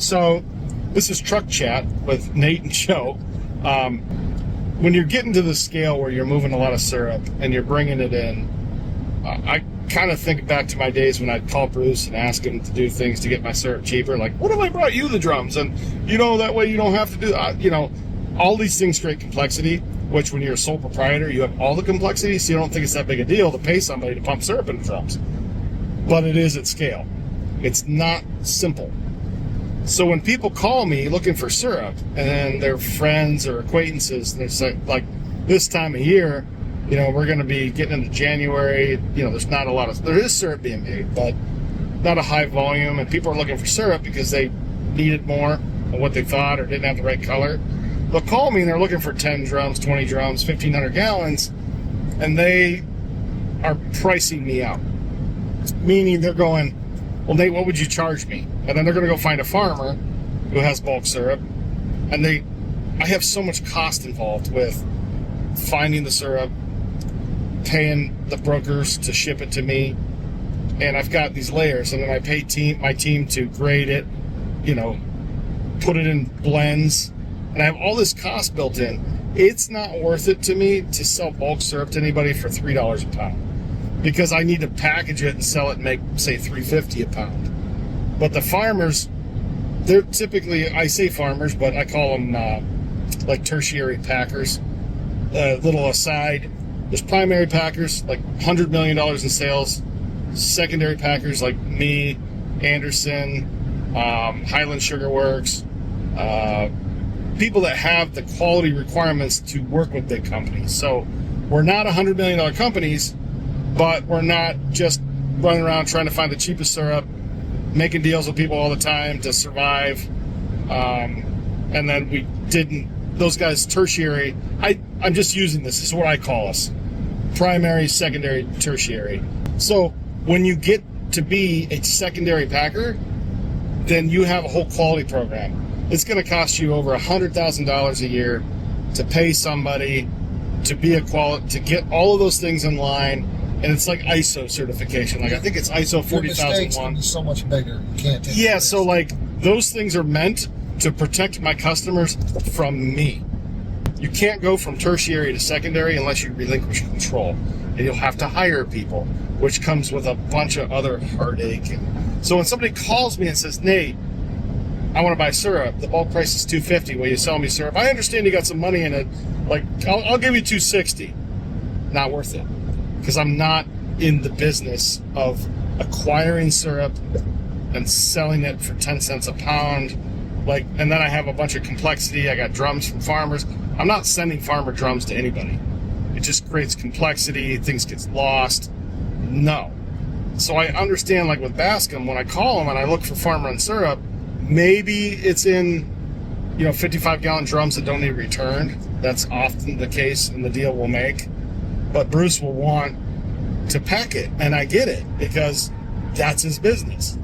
So this is Truck Chat with Nate and Joe. When you're getting to the scale where you're moving a lot of syrup and you're bringing it in, I kind of think back to my days when I'd call Bruce and ask him to do things to get my syrup cheaper. Like, what if I brought you the drums? And, that way you don't have to do, all these things create complexity, which when you're a sole proprietor, you have all the complexity, so you don't think it's that big a deal to pay somebody to pump syrup in the drums. But it is at scale. It's not simple. So when people call me looking for syrup and they're friends or acquaintances, and they're like this time of year, we're going to be getting into January, there's not a lot of, there is syrup being made, but not a high volume, and people are looking for syrup because they needed more than what they thought or didn't have the right color. They'll call me and they're looking for 10 drums, 20 drums, 1,500 gallons, and they are pricing me out. Meaning they're going, well, Nate, what would you charge me? And then they're going to go find a farmer who has bulk syrup. And I have so much cost involved with finding the syrup, paying the brokers to ship it to me. And I've got these layers. And then I pay my team to grade it, put it in blends. And I have all this cost built in. It's not worth it to me to sell bulk syrup to anybody for $3 a pound. Because I need to package it and sell it and make, say, $3.50 a pound. But the farmers, they're typically, I say farmers, but I call them like tertiary packers. Little aside, there's primary packers, like $100 million in sales. Secondary packers like me, Anderson, Highland Sugar Works, people that have the quality requirements to work with big companies. So we're not $100 million companies, but we're not just running around trying to find the cheapest syrup, making deals with people all the time to survive. And then those guys, tertiary, I'm just using this is what I call us. Primary, secondary, tertiary. So when you get to be a secondary packer, then you have a whole quality program. It's going to cost you over $100,000 a year to pay somebody to be to get all of those things in line. And it's like ISO certification. Like I think it's ISO 40001. It's so much bigger. You can't take Yeah, so like those things are meant to protect my customers from me. You can't go from tertiary to secondary unless you relinquish control. And you'll have to hire people, which comes with a bunch of other heartache. So when somebody calls me and says, Nate, I want to buy syrup. The bulk price is $250. Will you sell me syrup? I understand you got some money in it. Like I'll give you $260. Not worth it. Because I'm not in the business of acquiring syrup and selling it for 10 cents a pound. And then I have a bunch of complexity. I got drums from farmers. I'm not sending farmer drums to anybody. It just creates complexity. Things get lost. No. So I understand, like with Bascom, when I call them and I look for farmer and syrup, maybe it's in, 55-gallon drums that don't need returned. That's often the case in the deal we'll make. But Bruce will want to pack it, and I get it, because that's his business.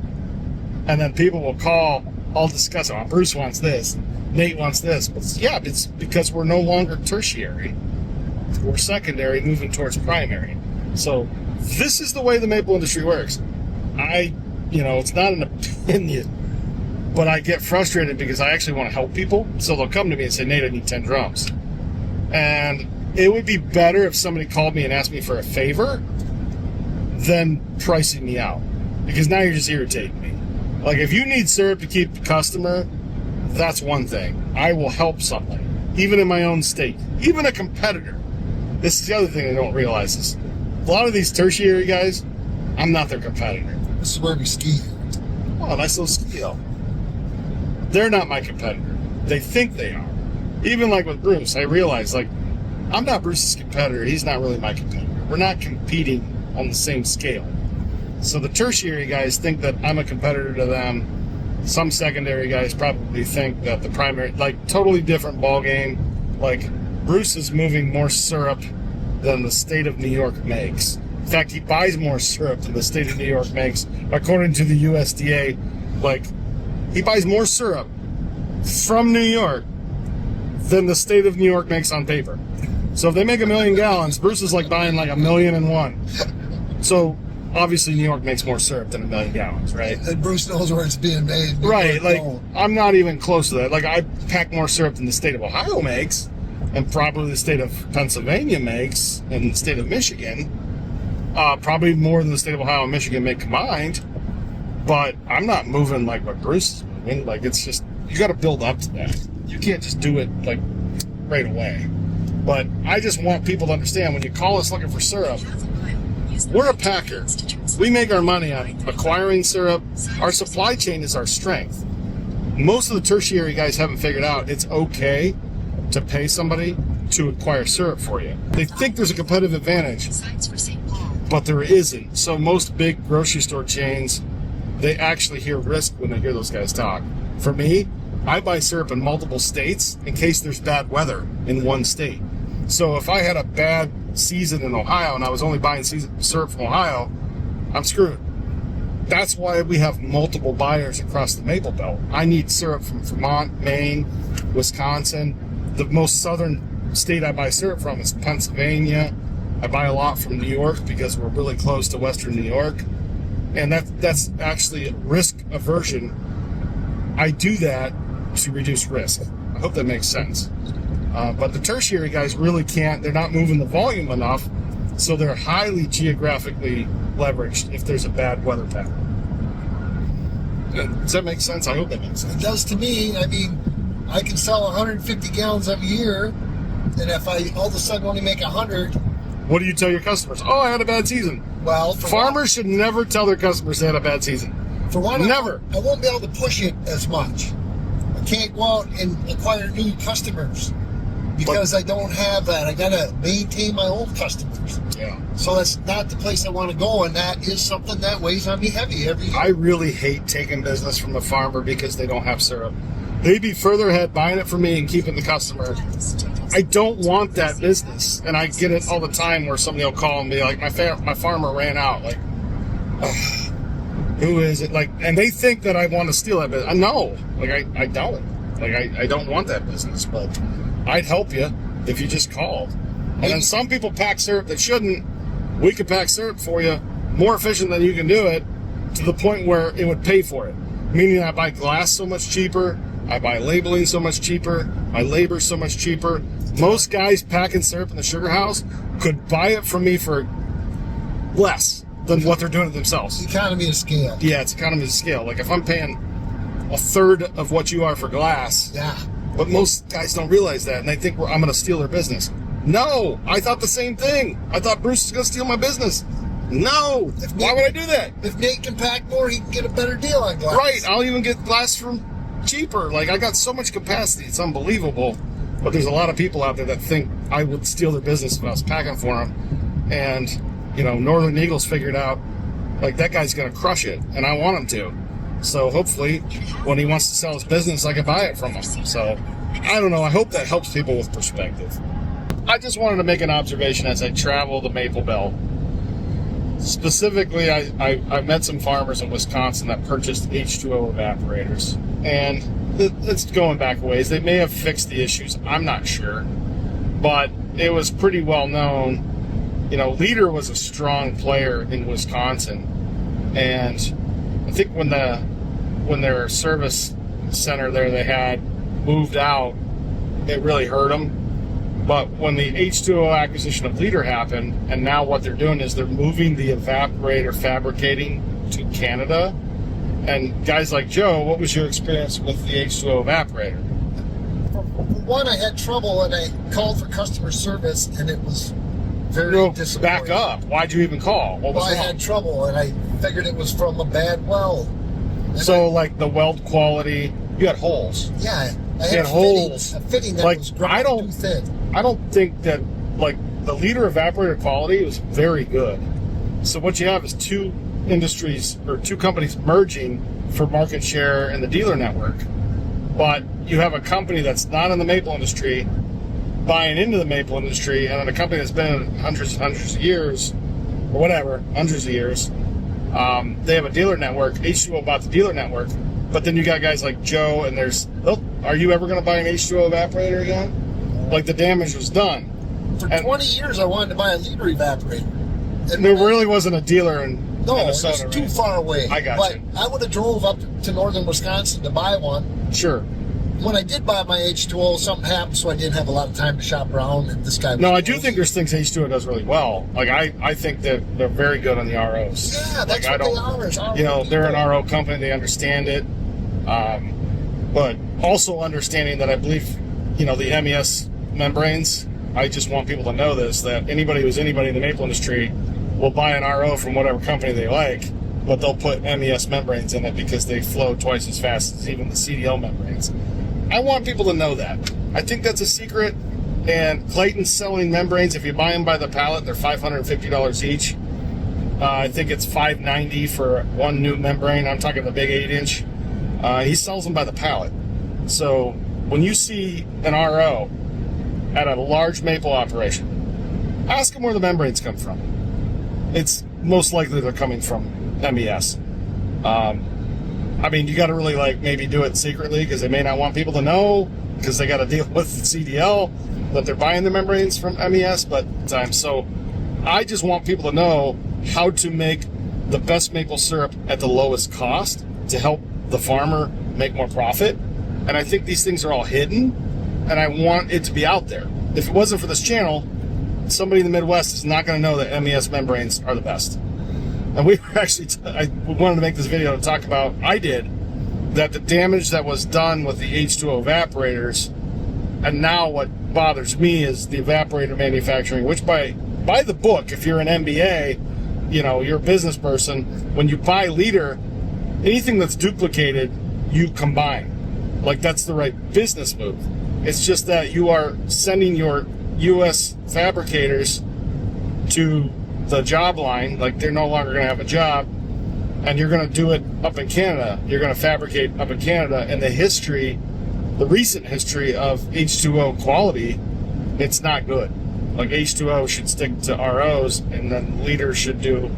And then people will call, I'll discuss, Bruce wants this, Nate wants this. But yeah, it's because we're no longer tertiary. We're secondary, moving towards primary. So this is the way the maple industry works. It's not an opinion, but I get frustrated because I actually want to help people. So they'll come to me and say, Nate, I need 10 drums. And it would be better if somebody called me and asked me for a favor than pricing me out. Because now you're just irritating me. Like, if you need syrup to keep the customer, that's one thing. I will help somebody, even in my own state, even a competitor. This is the other thing they don't realize is a lot of these tertiary guys, I'm not their competitor. This is where we ski. Oh, nice little skill. They're not my competitor. They think they are. Even like with Bruce, I realize, I'm not Bruce's competitor. He's not really my competitor. We're not competing on the same scale. So the tertiary guys think that I'm a competitor to them. Some secondary guys probably think that the primary, totally different ball game. Bruce is moving more syrup than the state of New York makes. In fact, he buys more syrup than the state of New York makes, according to the USDA. He buys more syrup from New York than the state of New York makes on paper. So if they make 1 million gallons, Bruce is buying 1,000,001. So obviously New York makes more syrup than 1 million gallons, right? And Bruce knows where it's being made. Right, like, I'm not even close to that. Like, I pack more syrup than the state of Ohio makes, and probably the state of Pennsylvania makes, and the state of Michigan. Probably more than the state of Ohio and Michigan make combined. But I'm not moving like what Bruce is moving. Like, it's just, you got to build up to that. You can't just do it, like, right away. But I just want people to understand, when you call us looking for syrup, we're a packer. We make our money on acquiring syrup. Our supply chain is our strength. Most of the tertiary guys haven't figured out it's okay to pay somebody to acquire syrup for you. They think there's a competitive advantage, but there isn't. So most big grocery store chains, they actually hear risk when they hear those guys talk. For me, I buy syrup in multiple states in case there's bad weather in one state. So if I had a bad season in Ohio and I was only buying syrup from Ohio, I'm screwed. That's why we have multiple buyers across the Maple Belt. I need syrup from Vermont, Maine, Wisconsin. The most southern state I buy syrup from is Pennsylvania. I buy a lot from New York because we're really close to Western New York. And that's actually risk aversion. I do that to reduce risk. I hope that makes sense. But the tertiary guys really can't. They're not moving the volume enough, so they're highly geographically leveraged if there's a bad weather pattern. Does that make sense? I hope that makes sense. It does to me. I mean, I can sell 150 gallons every year, and if I all of a sudden only make 100... What do you tell your customers? Oh, I had a bad season. Well, farmers should never tell their customers they had a bad season. For one, never. I won't be able to push it as much. I can't go out and acquire new customers because I don't have that. I gotta maintain my old customers. Yeah. So that's not the place I want to go, and that is something that weighs on me heavy every year. I really hate taking business from a farmer because they don't have syrup. They'd be further ahead buying it from me and keeping the customer. I don't want that business, and I get it all the time where somebody will call and be like, my farmer ran out. Like, who is it? Like, and they think that I want to steal that business. No, like I don't. Like I don't want that business, but I'd help you if you just called. And then some people pack syrup that shouldn't. We could pack syrup for you more efficient than you can do it, to the point where it would pay for it. Meaning I buy glass so much cheaper. I buy labeling so much cheaper. My labor's so much cheaper. Most guys packing syrup in the sugar house could buy it from me for less than what they're doing it themselves. Economy of scale. Yeah, it's economy of scale. Like, if I'm paying a third of what you are for glass, yeah. But most guys don't realize that, and they think I'm going to steal their business. No, I thought the same thing. I thought Bruce was going to steal my business. No, why would I do that? If Nate can pack more, he can get a better deal on glass. Right, I'll even get glass from cheaper. Like, I got so much capacity, it's unbelievable. But there's a lot of people out there that think I would steal their business if I was packing for them. And, you know, Northern Eagles figured out, like, that guy's going to crush it, and I want him to. So hopefully, when he wants to sell his business, I can buy it from him. So, I don't know. I hope that helps people with perspective. I just wanted to make an observation as I travel the Maple Belt. Specifically, I met some farmers in Wisconsin that purchased H2O evaporators. And it's going back a ways. They may have fixed the issues. I'm not sure. But it was pretty well known. You know, Leader was a strong player in Wisconsin. And I think when their service center there they had moved out, it really hurt them. But when the H2O acquisition of Leader happened, and now what they're doing is they're moving the evaporator fabricating to Canada. And guys like Joe, what was your experience with the H2O evaporator? For one, I had trouble, and I called for customer service, and it was very disappointing. Back up. Why'd you even call? What was wrong? I had trouble, and I figured it was from a bad well. And so, like the weld quality, you had holes. Yeah, I had holes. A fitting that like, was ground too thin. I don't think that, like, the Leader evaporator quality was very good. So what you have is two industries or two companies merging for market share in the dealer network. But you have a company that's not in the maple industry buying into the maple industry, and then a company that's been in hundreds and hundreds of years, or whatever, hundreds of years. They have a dealer network. H2O bought the dealer network. But then you got guys like Joe, and are you ever going to buy an H2O evaporator again? Like, the damage was done. For 20 years, I wanted to buy a Leader evaporator. And there really wasn't a dealer in No, Minnesota, it's too right? far away. I got but you. I would have drove up to northern Wisconsin to buy one. Sure. When I did buy my H2O, something happened, so I didn't have a lot of time to shop around. And this guy. No, I do think there's things H2O does really well. Like I think that they're very good on the ROs. Yeah, that's like, what they are. You know, they're an RO company. They understand it, but also understanding that I believe, you know, the MES membranes. I just want people to know this: that anybody who's anybody in the maple industry will buy an RO from whatever company they like, but they'll put MES membranes in it because they flow twice as fast as even the CDL membranes. I want people to know that. I think that's a secret. And Clayton's selling membranes. If you buy them by the pallet, they're $550 each. I think it's $590 for one new membrane. I'm talking the big 8-inch. He sells them by the pallet. So when you see an RO at a large maple operation, ask them where the membranes come from. It's most likely they're coming from MES. I mean, you got to really like maybe do it secretly because they may not want people to know because they got to deal with the CDL that they're buying the membranes from MES. But so I just want people to know how to make the best maple syrup at the lowest cost to help the farmer make more profit. And I think these things are all hidden, and I want it to be out there. If it wasn't for this channel, somebody in the Midwest is not going to know that MES membranes are the best. And we were actually, I wanted to make this video to talk about, that the damage that was done with the H2O evaporators, and now what bothers me is the evaporator manufacturing, which by the book, if you're an MBA, you know, you're a business person, when you buy liter, anything that's duplicated, you combine. Like, that's the right business move. It's just that you are sending your U.S. fabricators to the job line, like they're no longer going to have a job, and you're going to do it up in Canada. You're going to fabricate up in Canada, and the recent history of H2O quality, it's not good. Like, H2O should stick to ROs, and then liter should do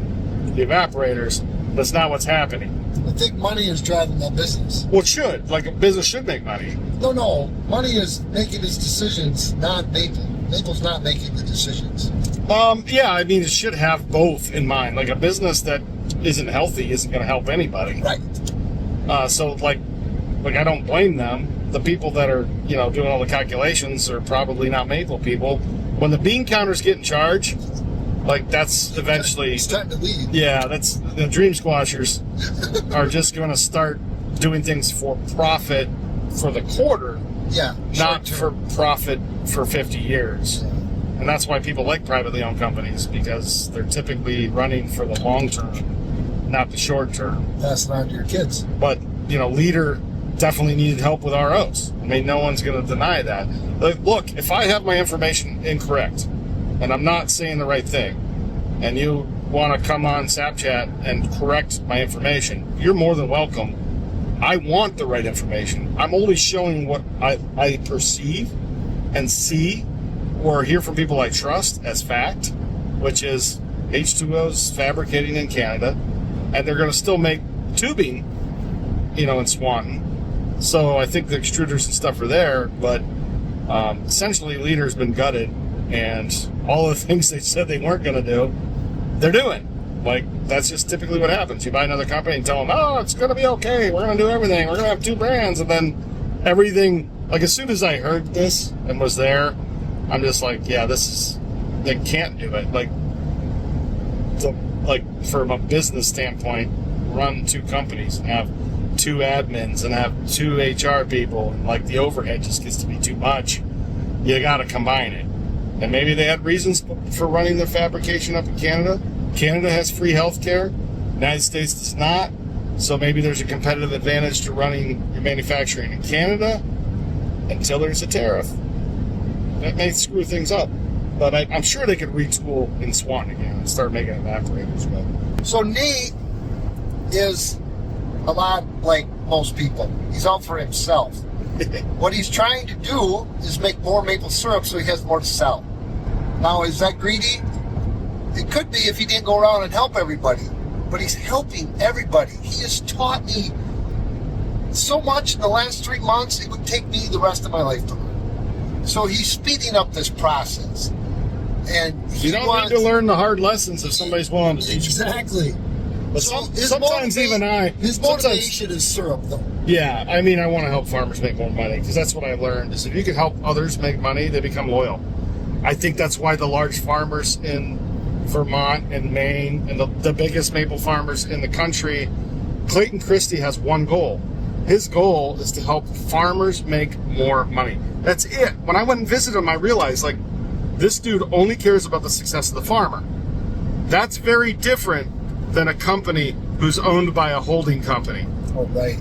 the evaporators. That's not what's happening. I think money is driving that business. Well, it should. Like, a business should make money. No. Money is making its decisions, not Maple. Maple's not making the decisions. Yeah, I mean, it should have both in mind. Like, a business that isn't healthy isn't going to help anybody. Right. So, like, I don't blame them. The people that are, you know, doing all the calculations are probably not Maple people. When the bean counters get in charge, like, that's eventually... It's time to leave. Yeah, that's... The dream squashers are just going to start doing things for profit for the quarter. Yeah. Not for profit for 50 years. And that's why people like privately owned companies, because they're typically running for the long term, not the short term. Passing on to your kids. But, you know, Leader definitely needed help with ROs. I mean, no one's going to deny that. Like, look, if I have my information incorrect, and I'm not saying the right thing, and you want to come on Snapchat and correct my information, you're more than welcome. I want the right information. I'm only showing what I perceive and see or hear from people I trust as fact, which is H2O's fabricating in Canada, and they're going to still make tubing, you know, in Swanton. So I think the extruders and stuff are there, but essentially Leader's been gutted, and all the things they said they weren't going to do, they're doing. Like, that's just typically what happens. You buy another company and tell them, oh, it's going to be okay. We're going to do everything. We're going to have 2 brands. And then everything, like, as soon as I heard this and was there, I'm just like, yeah, they can't do it. Like, from a business standpoint, run 2 companies and have 2 admins and have 2 HR people. And, like, the overhead just gets to be too much. You got to combine it. And maybe they had reasons for running the fabrication up in Canada. Canada has free health care. United States does not. So maybe there's a competitive advantage to running your manufacturing in Canada until there's a tariff. That may screw things up. But I'm sure they could retool in Swanton again and start making evaporators. But. So Nate is a lot like most people. He's out for himself. What he's trying to do is make more maple syrup so he has more to sell. Now, is that greedy? It could be if he didn't go around and help everybody. But he's helping everybody. He has taught me so much in the last 3 months, it would take me the rest of my life to learn. So he's speeding up this process. And you don't need to learn the hard lessons if somebody's willing to teach you. Exactly. But So sometimes even his motivation is syrup, though. Yeah, I mean, I want to help farmers make more money because that's what I've learned is if you can help others make money, they become loyal. I think that's why the large farmers in Vermont and Maine and the biggest maple farmers in the country, Clayton Christie has one goal. His goal is to help farmers make more money. That's it. When I went and visited him, I realized, like, this dude only cares about the success of the farmer. That's very different than a company who's owned by a holding company. Oh, right.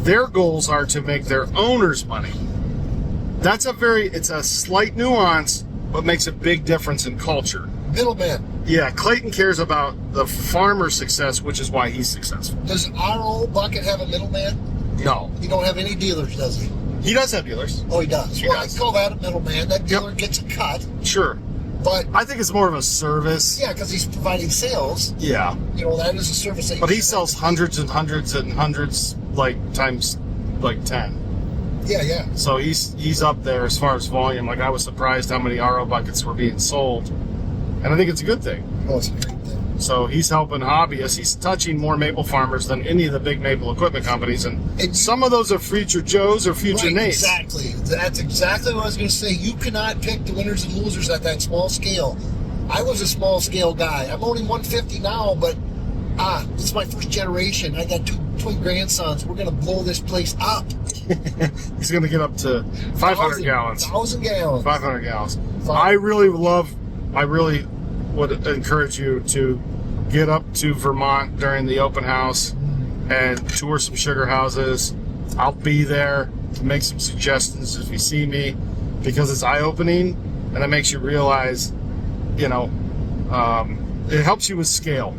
Their goals are to make their owners money. It's a slight nuance, but makes a big difference in culture. Middleman. Yeah, Clayton cares about the farmer's success, which is why he's successful. Does our old bucket have a middleman? No. He don't have any dealers, does he? He does have dealers. Oh, he does. He Well, does. I call that a middleman. That dealer gets a cut. Sure. But, I think it's more of a service. yeah, because he's providing sales. Yeah. You know, that is a service that But he sells hundreds and hundreds and hundreds, like, times, like, 10. Yeah, yeah. So he's up there as far as volume. Like, I was surprised how many RO buckets were being sold. And I think it's a good thing. Oh, it's a great thing. So he's helping hobbyists. He's touching more maple farmers than any of the big maple equipment companies. And some of those are future Joes or future Right, Nates. exactly. That's exactly what I was going to say. You cannot pick the winners and losers at that small scale. I was a small scale guy. I'm only 150 now, but it's my first generation. I got two twin grandsons. We're going to blow this place up. He's going to get up to 500 gallons. 1,000 gallons. 500 gallons. I really would encourage you to get up to Vermont during the open house and tour some sugar houses. I'll be there to make some suggestions if you see me, because it's eye-opening and it makes you realize, it helps you with scale.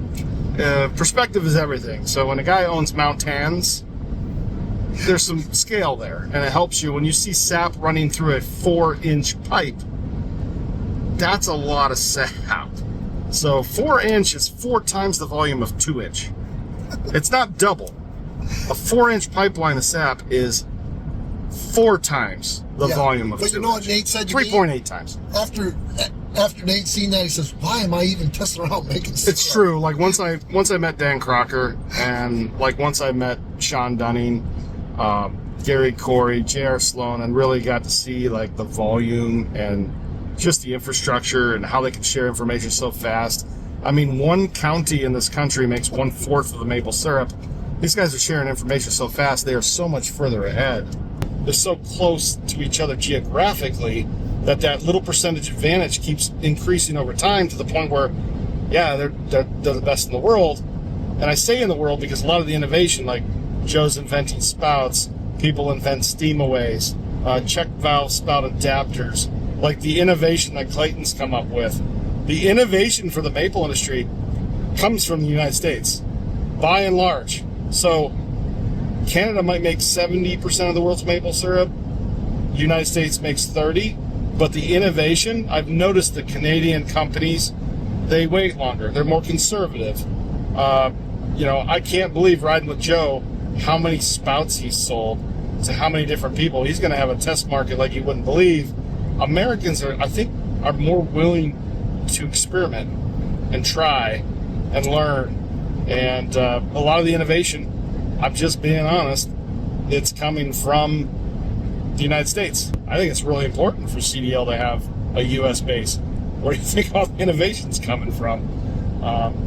Perspective is everything. So when a guy owns Mount Tans, there's some scale there, and it helps you when you see sap running through a 4-inch pipe. That's a lot of sap. So 4-inch is 4 times the volume of 2-inch. It's not double. A 4-inch pipeline of sap is 4 times the volume of 2-inch. But you know what Nate said to 3.8 times. After Nate seen that, he says, "Why am I even pissing around making syrup?" It's true. Like once I met Dan Crocker, and like once I met Sean Dunning, Gary Corey, J.R. Sloan, and really got to see like the volume and just the infrastructure and how they can share information so fast. I mean, one county in this country makes 1/4 of the maple syrup. These guys are sharing information so fast. They are so much further ahead. They're so close to each other geographically that little percentage advantage keeps increasing over time to the point where, yeah, they're the best in the world. And I say in the world because a lot of the innovation, like Joe's inventing spouts, people invent steamaways, check valve spout adapters, like the innovation that Clayton's come up with. The innovation for the maple industry comes from the United States, by and large. So Canada might make 70% of the world's maple syrup. The United States makes 30%. But the innovation, I've noticed the Canadian companies, they wait longer. They're more conservative. I can't believe riding with Joe how many spouts he's sold to how many different people. He's going to have a test market like you wouldn't believe. Americans are more willing to experiment and try and learn. And a lot of the innovation, I'm just being honest, it's coming from the United States. I think it's really important for CDL to have a U.S. base. Where do you think all the innovation's coming from?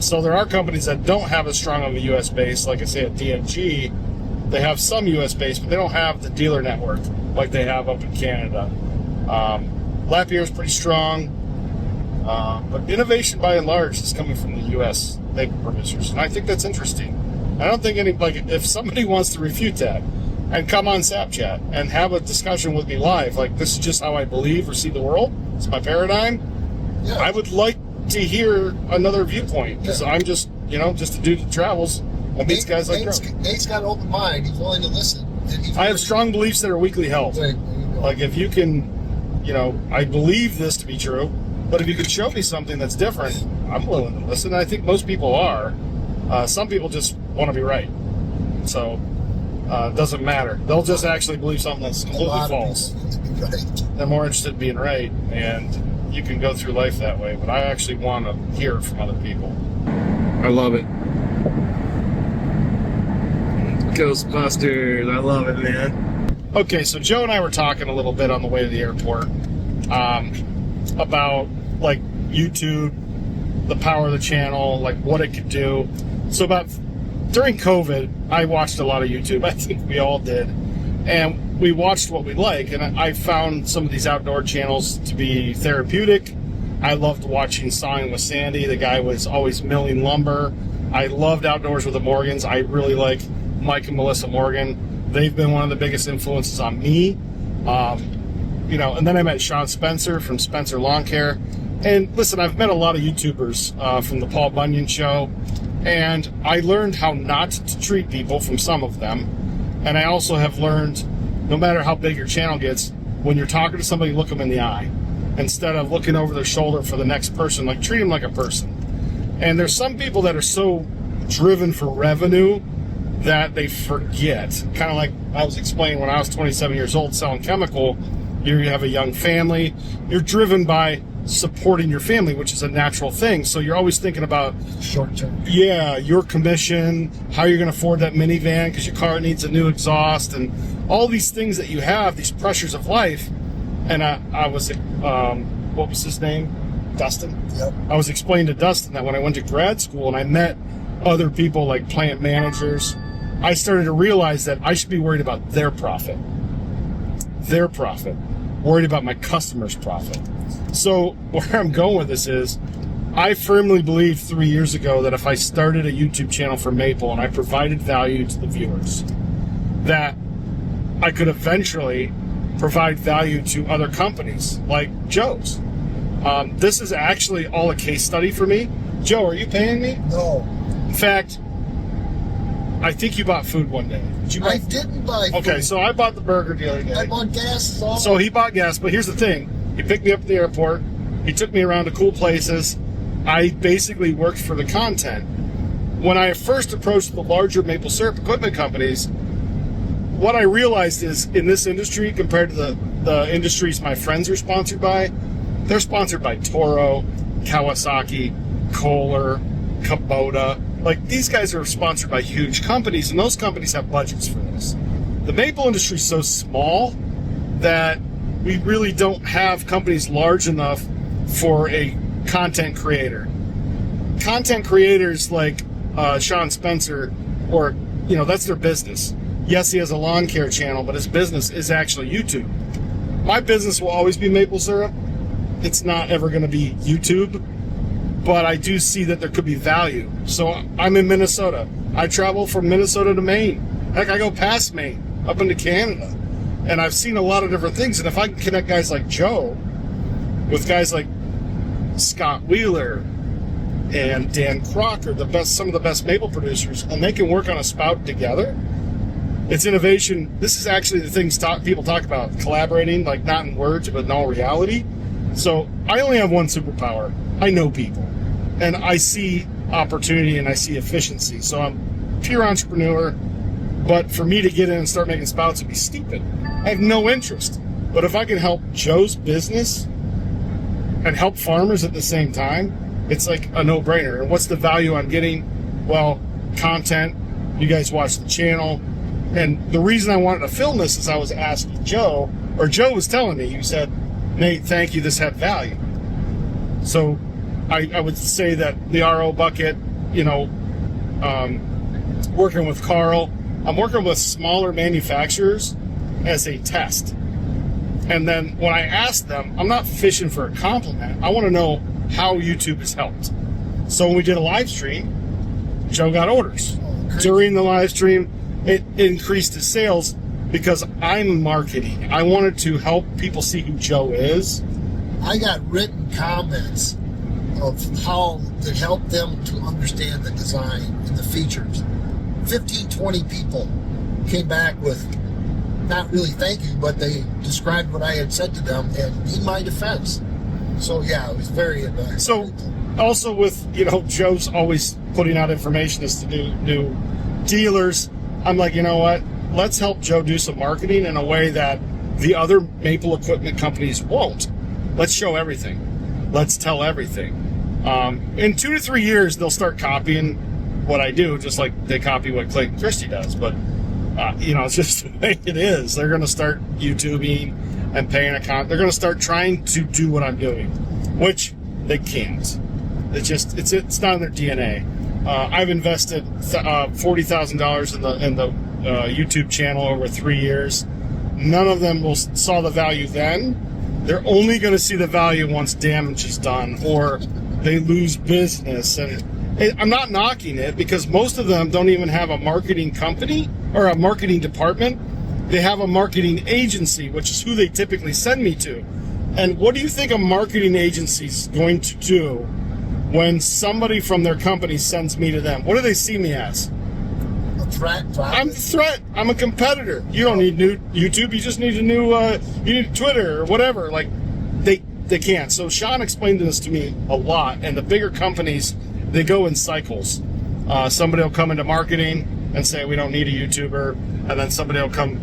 So there are companies that don't have as strong of a U.S. base. Like I say at DMG, they have some U.S. base, but they don't have the dealer network like they have up in Canada. Lapierre is pretty strong, but innovation by and large is coming from the U.S. maple producers, and I think that's interesting. I don't think if somebody wants to refute that and come on Snapchat and have a discussion with me live, like this is just how I believe or see the world, it's my paradigm, Yeah. I would like to hear another viewpoint, because I'm just a dude that travels and meets guys like Joe. Nate's got an open mind. He's willing to listen. And I have strong beliefs that are weakly held. There you go. Like if you can, I believe this to be true, but if you could show me something that's different, I'm willing to listen. I think most people are. Some people just want to be right. So it doesn't matter. They'll just actually believe something that's completely false. Right. They're more interested in being right, and you can go through life that way. But I actually want to hear it from other people. I love it. Ghostbusters, I love it, man. Okay, so Joe and I were talking a little bit on the way to the airport about like YouTube, the power of the channel, like what it could do. So during COVID, I watched a lot of YouTube. I think we all did. And we watched what we like. And I found some of these outdoor channels to be therapeutic. I loved watching Sawing with Sandy. The guy was always milling lumber. I loved Outdoors with the Morgans. I really like Mike and Melissa Morgan. They've been one of the biggest influences on me. And then I met Sean Spencer from Spencer Lawn Care. And listen, I've met a lot of YouTubers from the Paul Bunyan Show. And I learned how not to treat people from some of them. And I also have learned, no matter how big your channel gets, when you're talking to somebody, look them in the eye. Instead of looking over their shoulder for the next person, like treat them like a person. And there's some people that are so driven for revenue that they forget. Kind of like I was explaining when I was 27 years old selling chemical, you have a young family, you're driven by supporting your family, which is a natural thing. So you're always thinking about Short term. Yeah, your commission, how you're going to afford that minivan because your car needs a new exhaust, and all these things that you have, these pressures of life. And I was, what was his name? Dustin? Yep. I was explaining to Dustin that when I went to grad school and I met other people like plant managers, I started to realize that I should be worried about their profit. Worried about my customers' profit. So where I'm going with this is, I firmly believed 3 years ago that if I started a YouTube channel for Maple and I provided value to the viewers, that I could eventually provide value to other companies like Joe's. This is actually all a case study for me. Joe, are you paying me? No. In fact, I think you bought food one day. Did you buy I didn't buy food. Okay, so I bought the burger the other day. I bought gas. So he bought gas, but here's the thing. He picked me up at the airport. He took me around to cool places. I basically worked for the content. When I first approached the larger maple syrup equipment companies, what I realized is in this industry, compared to the industries my friends are sponsored by, they're sponsored by Toro, Kawasaki, Kohler, Kubota. Like, these guys are sponsored by huge companies, and those companies have budgets for this. The maple industry is so small that we really don't have companies large enough for a content creator. Content creators like Sean Spencer, or, that's their business. Yes, he has a lawn care channel, but his business is actually YouTube. My business will always be maple syrup. It's not ever going to be YouTube, but I do see that there could be value. So I'm in Minnesota. I travel from Minnesota to Maine. Heck, I go past Maine, up into Canada. And I've seen a lot of different things. And if I can connect guys like Joe with guys like Scott Wheeler and Dan Crocker, some of the best maple producers, and they can work on a spout together, it's innovation. This is actually the things people talk about, collaborating, like not in words, but in all reality. So I only have one superpower. I know people. And I see opportunity and I see efficiency. So I'm a pure entrepreneur. But for me to get in and start making spouts would be stupid. I have no interest. But if I can help Joe's business and help farmers at the same time, it's like a no-brainer. And what's the value I'm getting? Well, content. You guys watch the channel. And the reason I wanted to film this is I was asking Joe, or Joe was telling me, you said, Nate, thank you, this had value. So I would say that the RO bucket, working with Carl, I'm working with smaller manufacturers as a test. And then when I ask them, I'm not fishing for a compliment. I want to know how YouTube has helped. So when we did a live stream, Joe got orders. During the live stream, it increased his sales because I'm marketing. I wanted to help people see who Joe is. I got written comments of how it helped them to understand the design and the features. 15, 20 people came back with, not really thank you, but they described what I had said to them, and in my defense. So yeah, it was very advanced. So also with, Joe's always putting out information as to new dealers. I'm like, you know what? Let's help Joe do some marketing in a way that the other maple equipment companies won't. Let's show everything. Let's tell everything. In 2 to 3 years, they'll start copying what I do, just like they copy what Clayton Christie does. But, it's just the way it is. They're going to start YouTubing and paying account. They're going to start trying to do what I'm doing, which they can't. It's not in their DNA. I've invested $40,000 in the YouTube channel over 3 years. None of them saw the value then. They're only going to see the value once damage is done or they lose business. And I'm not knocking it because most of them don't even have a marketing company or a marketing department. They have a marketing agency, which is who they typically send me to. And what do you think a marketing agency is going to do when somebody from their company sends me to them? What do they see me as? A threat? I'm a threat. I'm a competitor. You don't need new YouTube. You just need you need Twitter or whatever. Like, they can't. So Sean explained this to me a lot. And the bigger companies, they go in cycles. Somebody will come into marketing and say, we don't need a YouTuber. And then somebody will come,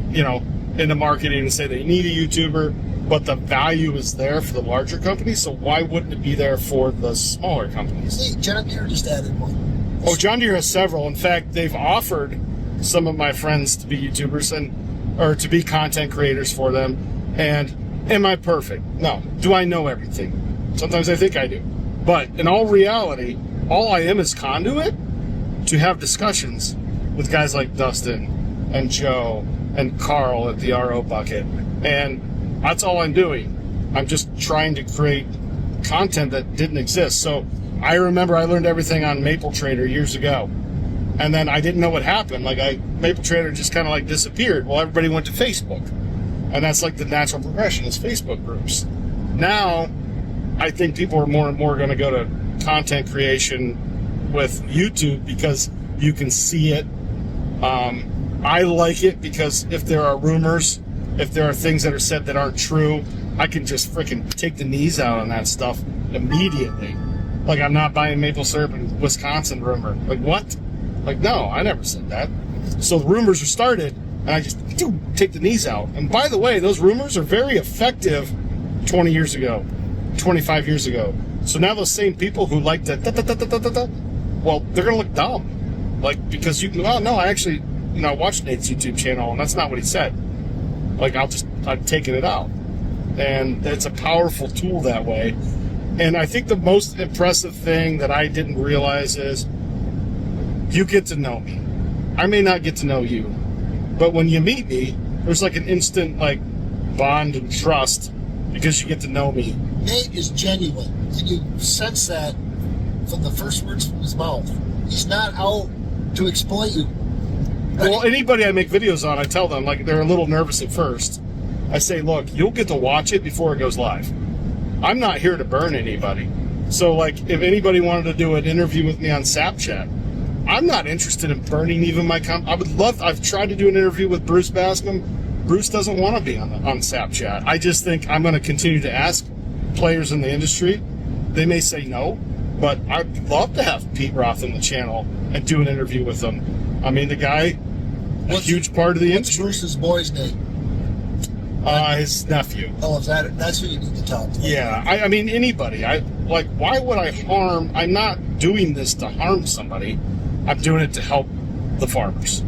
into marketing and say they need a YouTuber. But the value is there for the larger companies. So why wouldn't it be there for the smaller companies? Hey, John Deere just added one. Oh, John Deere has several. In fact, they've offered some of my friends to be YouTubers or to be content creators for them. And am I perfect? No. Do I know everything? Sometimes I think I do. But in all reality, all I am is conduit to have discussions with guys like Dustin and Joe and Carl at the RO Bucket. And that's all I'm doing. I'm just trying to create content that didn't exist. So I remember I learned everything on MapleTrader years ago. And then I didn't know what happened. MapleTrader just kind of disappeared. Well, everybody went to Facebook. And that's the natural progression is Facebook groups. Now, I think people are more and more going to go to content creation with YouTube because you can see it. I like it because if there are rumors, if there are things that are said that aren't true, I can just freaking take the knees out on that stuff immediately. I'm not buying maple syrup in Wisconsin rumor. What? No, I never said that. So the rumors are started, and I just take the knees out. And by the way, those rumors are very effective 20 years ago, 25 years ago. So now those same people who like that, well, they're going to look dumb. Because you can, I watched Nate's YouTube channel, and that's not what he said. I've taken it out. And it's a powerful tool that way. And I think the most impressive thing that I didn't realize is you get to know me. I may not get to know you, but when you meet me, there's an instant bond and trust because you get to know me. Nate is genuine, and you sense that from the first words from his mouth. He's not out to exploit you. Well, anybody I make videos on, I tell them, they're a little nervous at first. I say, look, you'll get to watch it before it goes live. I'm not here to burn anybody. So, if anybody wanted to do an interview with me on Snapchat, I'm not interested in burning even my I've tried to do an interview with Bruce Bascom. Bruce doesn't want to be on Snapchat. I just think I'm going to continue to ask players in the industry. They may say no, but I'd love to have Pete Roth in the channel and do an interview with him. I mean, the guy, a huge part of the industry. What's Bruce's boy's name? His nephew. Oh, that's who you need to talk to. Yeah, I mean, anybody. Why would I harm? I'm not doing this to harm somebody. I'm doing it to help the farmers.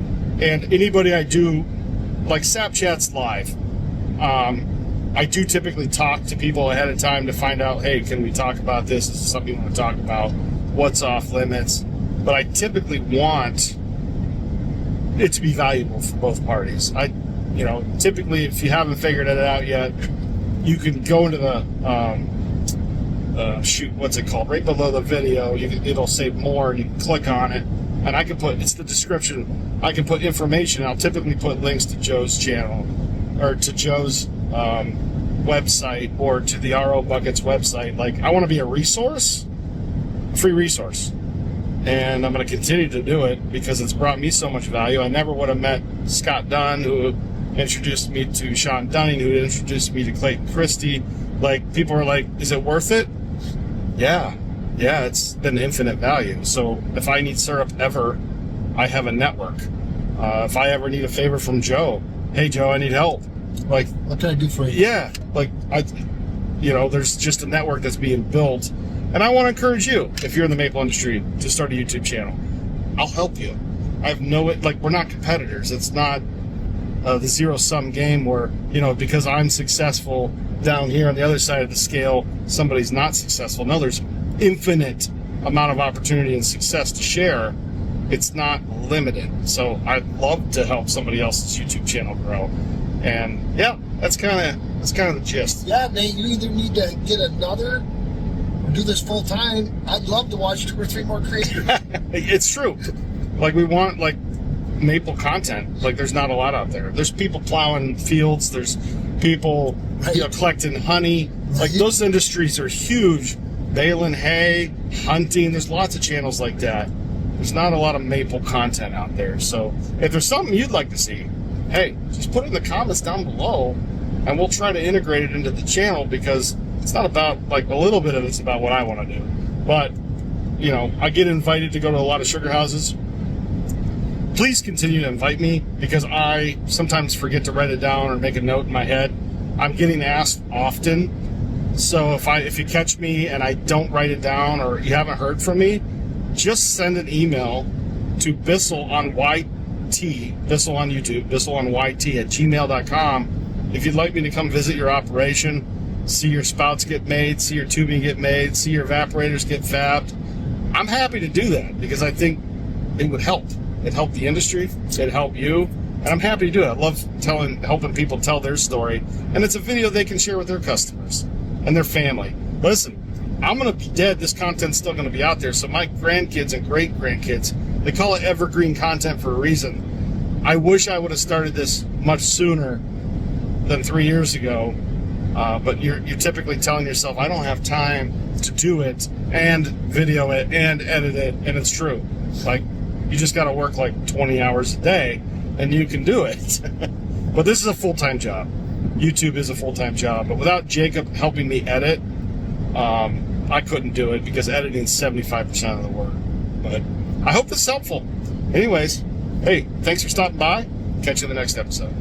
And anybody I do, Snapchat's live. I do typically talk to people ahead of time to find out, hey, can we talk about this? Is this something you want to talk about? What's off limits? But I typically want it to be valuable for both parties. Typically, if you haven't figured it out yet, you can go into the what's it called? Right below the video, it'll say more, and you can click on it, and I can put, it's the description. I can put information. I'll typically put links to Joe's channel, or to Joe's website, or to the RO Buckets website. I want to be a resource, a free resource. And I'm going to continue to do it because it's brought me so much value. I never would have met Scott Dunn, who introduced me to Sean Dunning, who introduced me to Clayton Christie. People are like, is it worth it? Yeah, it's been infinite value. So if I need syrup ever, I have a network. If I ever need a favor from Joe, hey, Joe, I need help. What can I do for you? Yeah, there's just a network that's being built. And I want to encourage you, if you're in the maple industry, to start a YouTube channel. I'll help you. I have no, like, we're not competitors. It's not the zero-sum game where, you know, because I'm successful down here on the other side of the scale, somebody's not successful. No, there's infinite amount of opportunity and success to share. It's not limited. So I'd love to help somebody else's YouTube channel grow. And yeah, that's kind of the gist. Yeah, Nate, you either need to get another or do this full time. I'd love to watch 2 or 3 more creators. It's true. Like, we want, like, maple content. Like, there's not a lot out there. There's people plowing fields. There's people, you know, collecting honey. Like, those industries are huge. Baling hay, hunting. There's lots of channels like that. There's not a lot of maple content out there. So if there's something you'd like to see, hey, just put it in the comments down below, and we'll try to integrate it into the channel, because it's not about, like, a little bit of it's about what I want to do. But, you know, I get invited to go to a lot of sugar houses. Please continue to invite me, because I sometimes forget to write it down or make a note in my head. I'm getting asked often. So if you catch me and I don't write it down, or you haven't heard from me, just send an email to Bissell on YT, Bissell on YouTube, Bissell on YT at gmail.com. If you'd like me to come visit your operation, see your spouts get made, see your tubing get made, see your evaporators get fabbed, I'm happy to do that, because I think it would help. It'd help the industry, it'd help you, and I'm happy to do it. I love helping people tell their story, and it's a video they can share with their customers and their family. Listen, I'm going to be dead. This content's still going to be out there. So my grandkids and great-grandkids, they call it evergreen content for a reason. I wish I would have started this much sooner than 3 years ago. But you're typically telling yourself, I don't have time to do it and video it and edit it. And it's true. Like, you just got to work like 20 hours a day and you can do it. But this is a full-time job. YouTube is a full-time job. But without Jacob helping me edit, I couldn't do it, because editing is 75% of the work. But I hope this is helpful. Anyways, hey, thanks for stopping by. Catch you in the next episode.